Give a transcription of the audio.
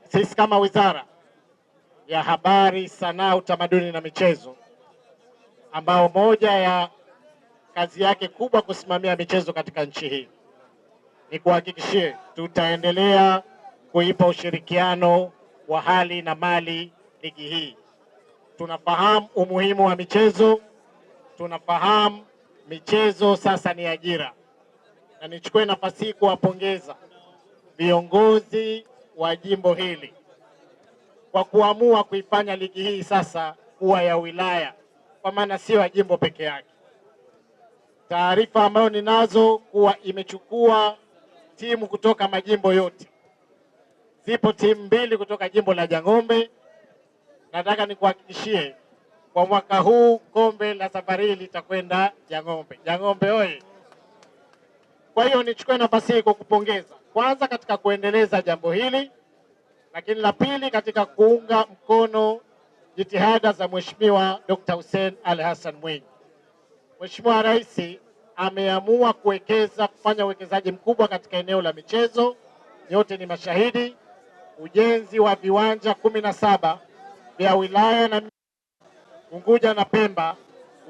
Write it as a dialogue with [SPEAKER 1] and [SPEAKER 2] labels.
[SPEAKER 1] Sisi kama Wizara ya Habari, Sanaa, Utamaduni na Michezo, ambao moja ya kazi yake kubwa kusimamia michezo katika nchi hii, ni kuhakikishie tutaendelea kuipa ushirikiano wa hali na mali ligi hii. Tunafahamu umuhimu wa michezo, tunafahamu michezo sasa ni ajira, na nichukue nafasi hii kuwapongeza viongozi wa jimbo hili kwa kuamua kuifanya ligi hii sasa kuwa ya wilaya, kwa maana sio ya jimbo peke yake. Taarifa ambayo ninazo kuwa imechukua timu kutoka majimbo yote. Zipo timu 2 kutoka jimbo la Jang'ombe. Nataka nikuhakikishie kwa mwaka huu kombe la safari hii litakwenda Jang'ombe. Jang'ombe oye! Kwa hiyo nichukue nafasi hii kukupongeza kwanza katika kuendeleza jambo hili, lakini la pili katika kuunga mkono jitihada za Mheshimiwa Dr. Hussein Ali Hassan Mwinyi. Mheshimiwa Rais ameamua kufanya uwekezaji mkubwa katika eneo la michezo. Yote ni mashahidi. Ujenzi wa viwanja 17 vya wilaya na Unguja na Pemba